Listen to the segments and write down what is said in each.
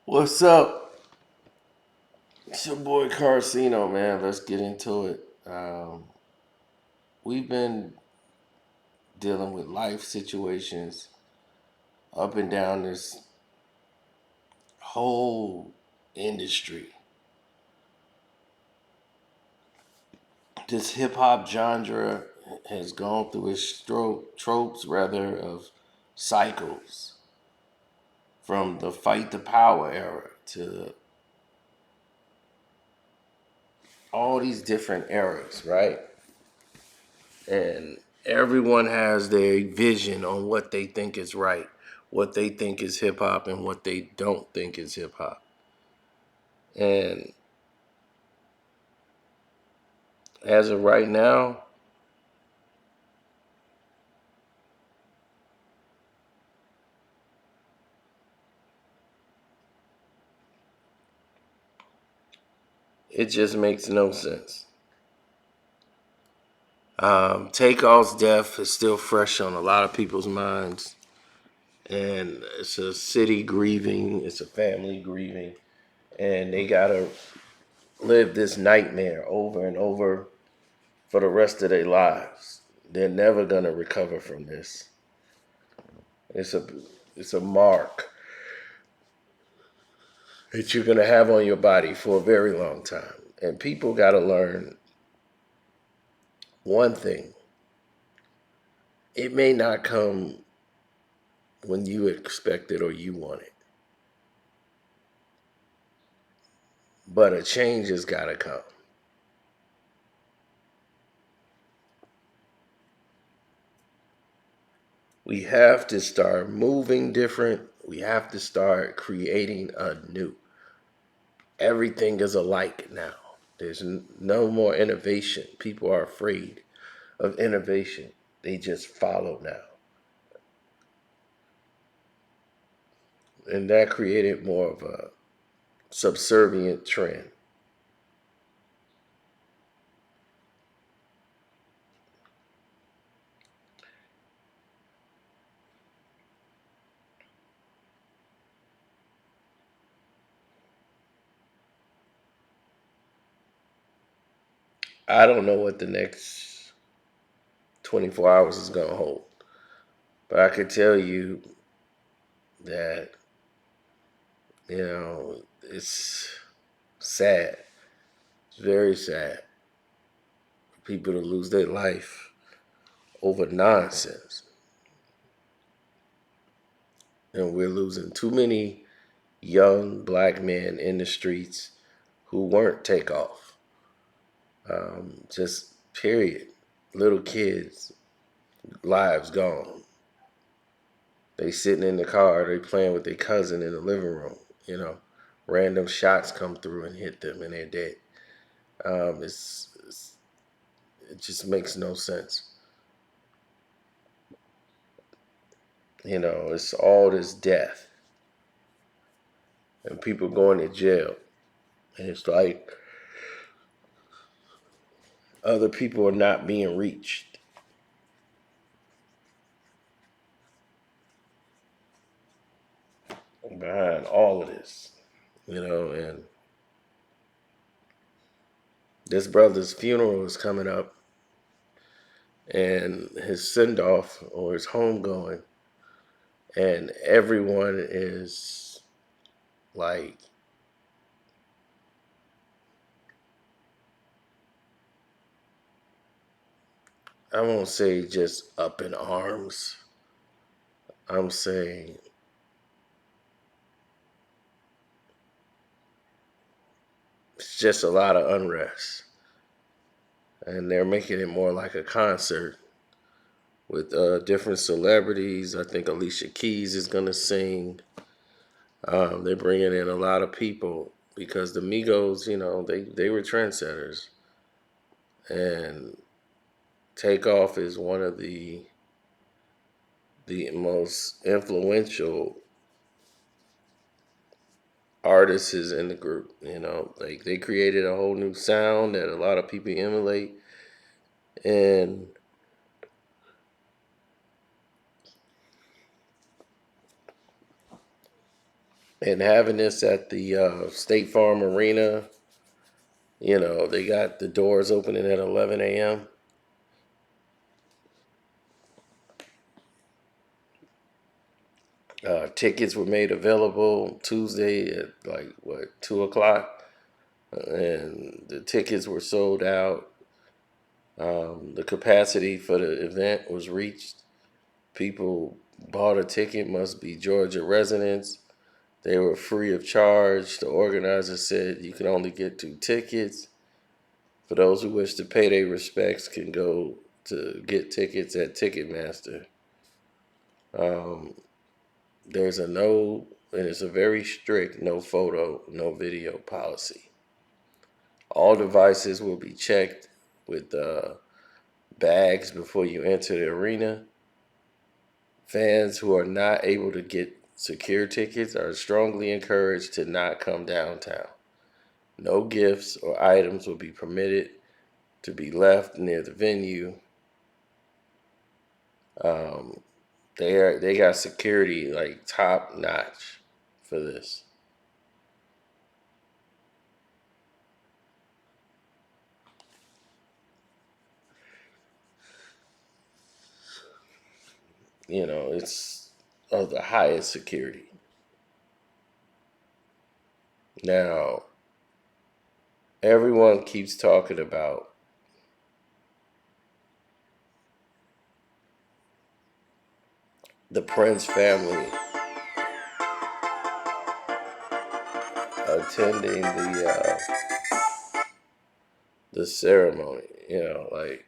What's up? It's your boy Carcino, man. Let's get into it. We've been dealing with life situations up and down this whole industry. This hip hop genre has gone through its tropes, rather, of cycles from the fight the power era to all these different eras, right? And everyone has their vision on what they think is right, what they think is hip hop, and what they don't think is hip hop. And as of right now, it just makes no sense. Takeoff's death is still fresh on a lot of people's minds, and it's a city grieving, it's a family grieving, and they gotta live this nightmare over and over for the rest of their lives. They're never gonna recover from this. It's a it's a mark that you're gonna have on your body for a very long time. And people gotta learn one thing. It may not come when you expect it or you want it. But a change has gotta come. We have to start moving different. We have to start creating anew. Everything is alike now. There's no more innovation. People are afraid of innovation. They just follow now. And that created more of a subservient trend. I don't know what the next 24 hours is going to hold, but I could tell you that, it's sad. It's very sad for people to lose their life over nonsense. And we're losing too many young black men in the streets who weren't Takeoff. Just period. Little kids, lives gone. They sitting in the car, they playing with their cousin in the living room. You know, random shots come through and hit them, and they're dead. It just makes no sense. It's all this death and people going to jail, and it's like other people are not being reached behind all of this. And this brother's funeral is coming up, and his send off or his homegoing, and everyone is like, I won't say just up in arms. I'm saying it's just a lot of unrest. And they're making it more like a concert with different celebrities. I think Alicia Keys is going to sing. They're bringing in a lot of people because the Migos, they were trendsetters. And Takeoff is one of the most influential artists in the group. Like they created a whole new sound that a lot of people emulate, and And having this at the State Farm Arena, they got the doors opening at 11 a.m. Tickets were made available Tuesday at like what 2 o'clock, and the tickets were sold out. The capacity for the event was reached. People bought a ticket, must be Georgia residents. They were free of charge. The organizer said you can only get 2 tickets. For those who wish to pay their respects, can go to get tickets at Ticketmaster. Um, there's a no, and it's a very strict no photo, no video policy. All devices will be checked with bags before you enter the arena. Fans who are not able to get secure tickets are strongly encouraged to not come downtown. No gifts or items will be permitted to be left near the venue. Um, they got security like top notch for this. It's of the highest security. Now, everyone keeps talking about the Prince family attending the ceremony. Like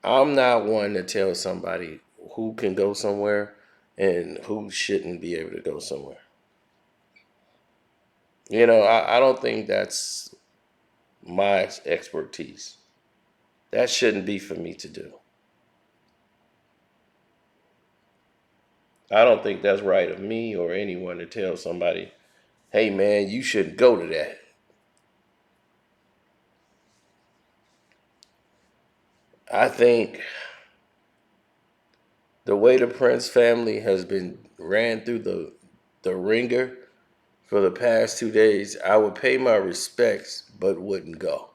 I'm not one to tell somebody who can go somewhere and who shouldn't be able to go somewhere. I don't think that's my expertise. That shouldn't be for me to do. I don't think that's right of me or anyone to tell somebody, hey man, you shouldn't go to that. I think the way the Prince family has been ran through the ringer for the past 2 days, I would pay my respects but wouldn't go.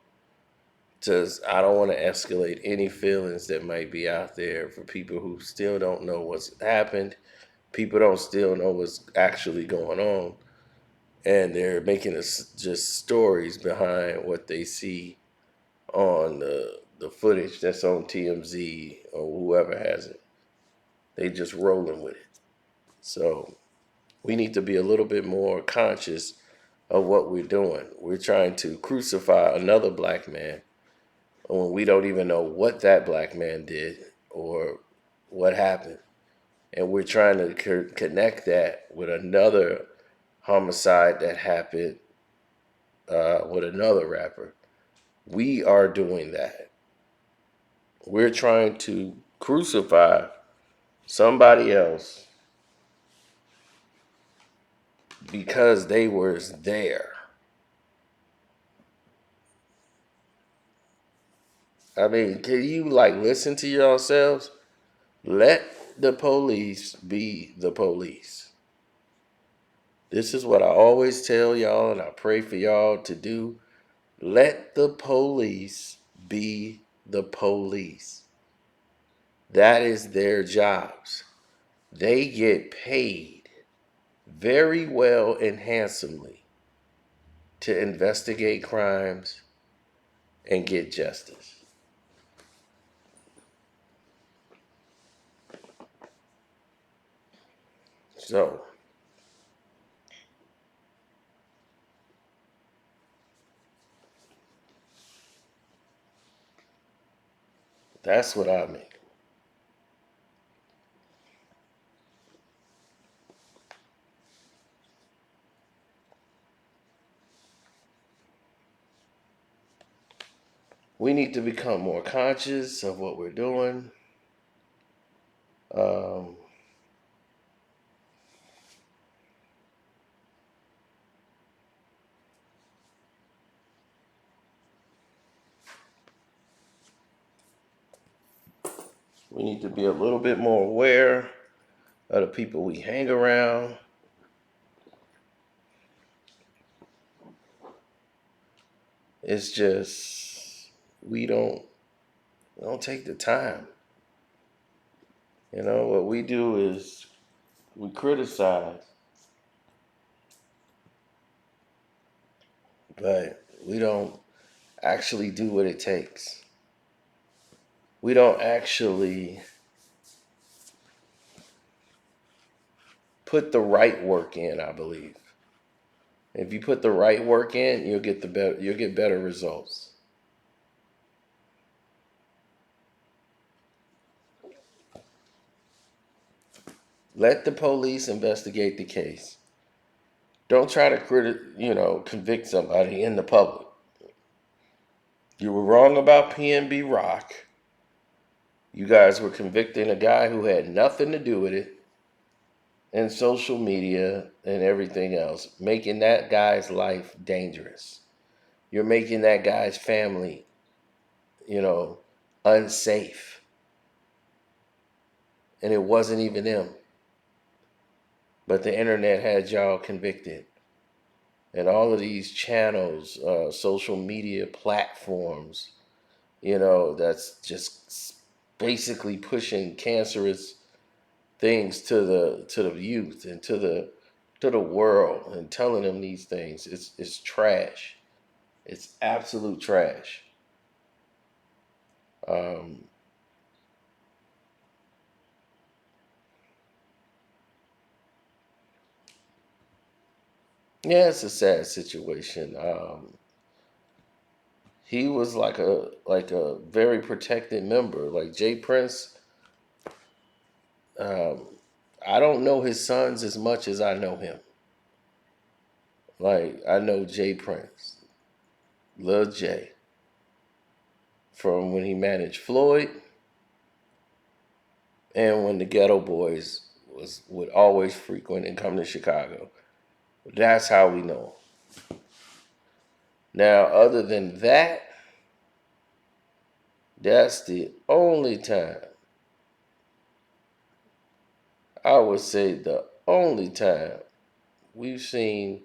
Because I don't want to escalate any feelings that might be out there for people who still don't know what's happened. People don't still know what's actually going on. And they're making us just stories behind what they see on the footage that's on TMZ or whoever has it. They just rolling with it. So we need to be a little bit more conscious of what we're doing. We're trying to crucify another black man when we don't even know what that black man did or what happened. And we're trying to connect that with another homicide that happened with another rapper. We are doing that. We're trying to crucify somebody else because they were there. I mean, can you like listen to yourselves? Let the police be the police. This is what I always tell y'all and I pray for y'all to do. Let the police be the police. That is their jobs. They get paid very well and handsomely to investigate crimes and get justice. So, that's what I mean. We need to become more conscious of what we're doing. Um, we need to be a little bit more aware of the people we hang around. It's just we don't take the time. What we do is we criticize, but we don't actually do what it takes. We don't actually put the right work in, I believe. If you put the right work in, you'll get better results. Let the police investigate the case. Don't try to convict somebody in the public. You were wrong about PNB Rock. You guys were convicting a guy who had nothing to do with it, and social media and everything else, making that guy's life dangerous. You're making that guy's family, you know, unsafe. And it wasn't even him. But the internet had y'all convicted. And all of these channels, social media platforms, that's just basically pushing cancerous things to the youth and to the world and telling them these things. It's trash. It's absolute trash. Um, yeah, it's a sad situation. He was like a very protected member. Like Jay Prince, um, I don't know his sons as much as I know him. Like I know Jay Prince, Lil J, from when he managed Floyd and when the Ghetto Boys would always frequent and come to Chicago. That's how we know him. Now, other than that, that's the only time, I would say the only time we've seen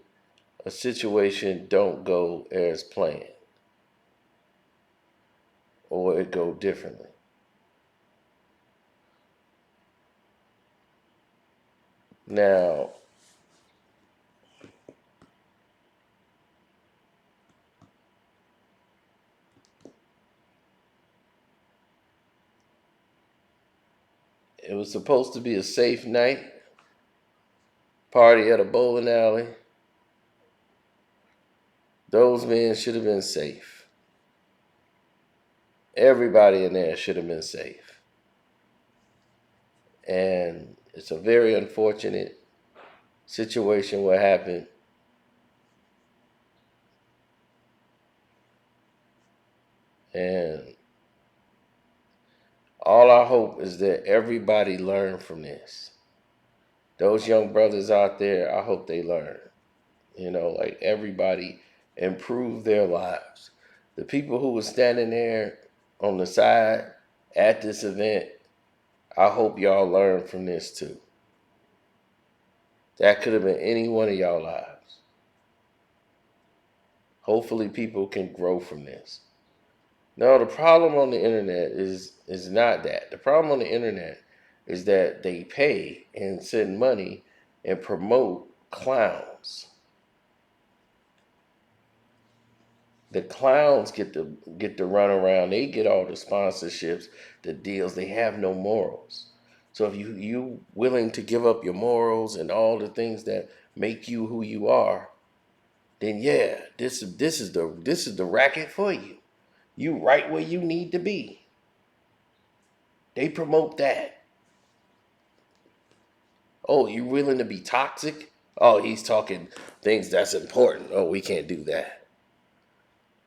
a situation don't go as planned or it go differently. Now, it was supposed to be a safe night, party at a bowling alley. Those men should have been safe. Everybody in there should have been safe. And it's a very unfortunate situation what happened. And all I hope is that everybody learn from this. Those young brothers out there, I hope they learn. Like everybody improve their lives. The people who were standing there on the side at this event, I hope y'all learn from this too. That could have been any one of y'all lives. Hopefully people can grow from this. No, the problem on the internet is not that. The problem on the internet is that they pay and send money and promote clowns. The clowns get to run around. They get all the sponsorships, the deals. They have no morals. So if you willing to give up your morals and all the things that make you who you are, then yeah, this is the racket for you. You right where you need to be. They promote that. Oh, you willing to be toxic? Oh, he's talking things that's important. Oh, we can't do that.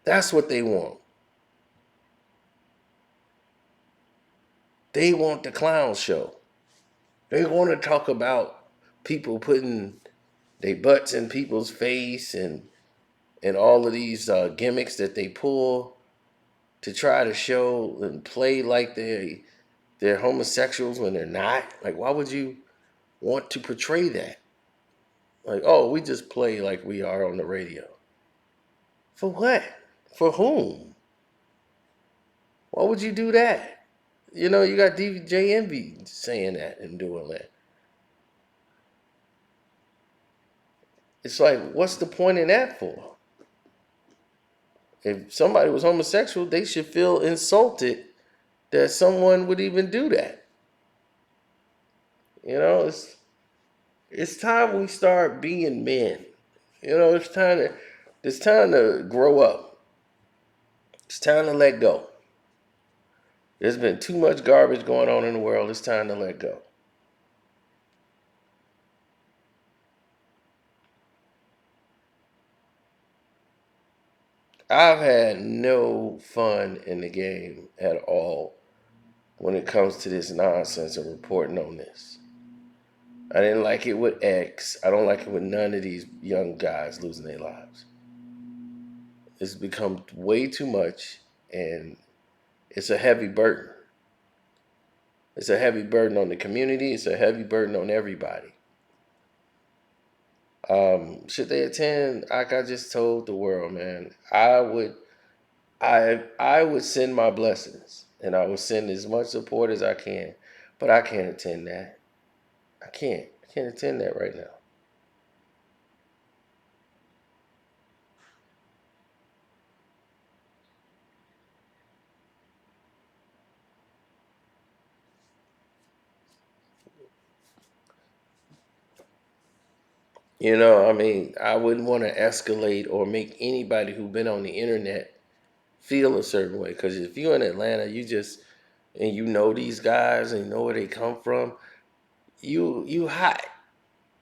That's what they want. They want the clown show. They want to talk about people putting their butts in people's face and all of these gimmicks that they pull to try to show and play like they're homosexuals when they're not. Like, why would you want to portray that? Like, oh, we just play like we are on the radio. For what? For whom? Why would you do that? You know, you got DJ Envy saying that and doing that. It's like, what's the point in that for? If somebody was homosexual, they should feel insulted that someone would even do that. You know, it's time we start being men. You know, it's time to grow up. It's time to let go. There's been too much garbage going on in the world. It's time to let go. I've had no fun in the game at all when it comes to this nonsense and reporting on this. I didn't like it with X. I don't like it with none of these young guys losing their lives. It's become way too much, and it's a heavy burden. It's a heavy burden on the community. It's a heavy burden on everybody. Should they attend? Like I just told the world, man, I would send my blessings, and I would send as much support as I can, but I can't attend that. I can't. I can't attend that right now. You know, I mean, I wouldn't want to escalate or make anybody who's been on the internet feel a certain way. Because if you're in Atlanta, and you know these guys and you know where they come from, you hot.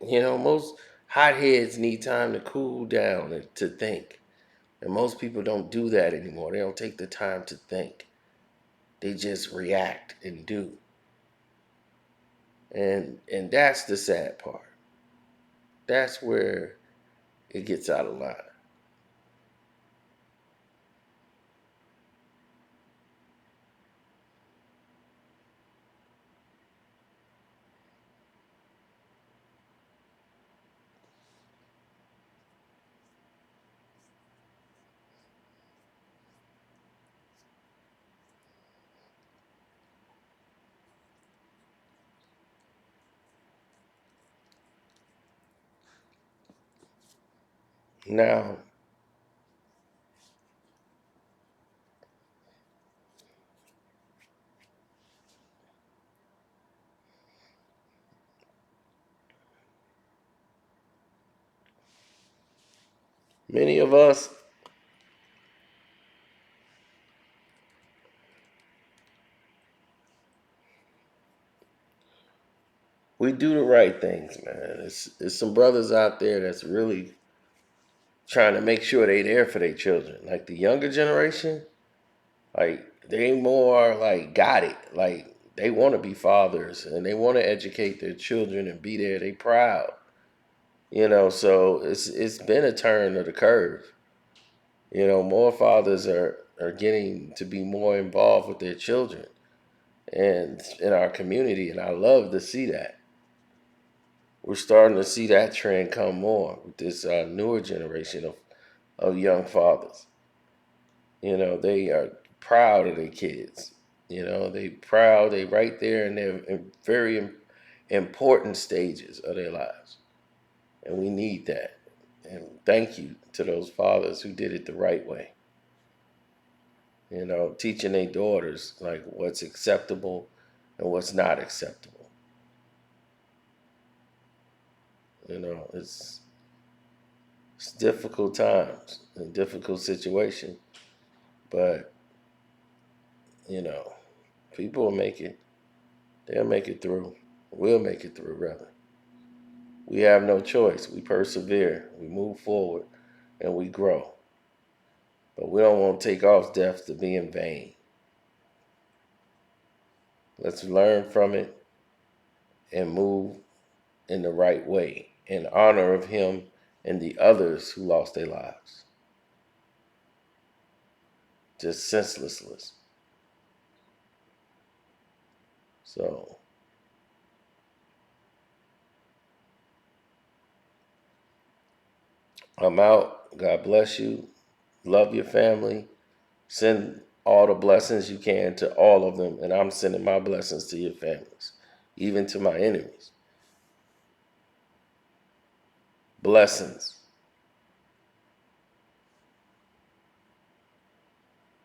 You know, most hotheads need time to cool down and to think. And most people don't do that anymore. They don't take the time to think. They just react and do. And that's the sad part. That's where it gets out of line. Now, many of us, we do the right things, man. It's some brothers out there that's really trying to make sure they there for their children. Like the younger generation, like they more like got it. Like they want to be fathers and they want to educate their children and be there. They proud, you know. So it's been a turn of the curve. You know, more fathers are getting to be more involved with their children and in our community, and I love to see that. We're starting to see that trend come more with this newer generation of young fathers. You know, they are proud of their kids. You know, they proud. They right there in their very important stages of their lives, and we need that. And thank you to those fathers who did it the right way. You know, teaching their daughters like what's acceptable and what's not acceptable. You know, it's difficult times and difficult situation, but you know, people will make it. They'll make it through. We'll make it through, rather. We have no choice. We persevere. We move forward, and we grow. But we don't want Takeoff's death to be in vain. Let's learn from it and move in the right way in honor of him and the others who lost their lives. Just senselessness. So I'm out. God bless you. Love your family. Send all the blessings you can to all of them, and I'm sending my blessings to your families, even to my enemies. Blessings.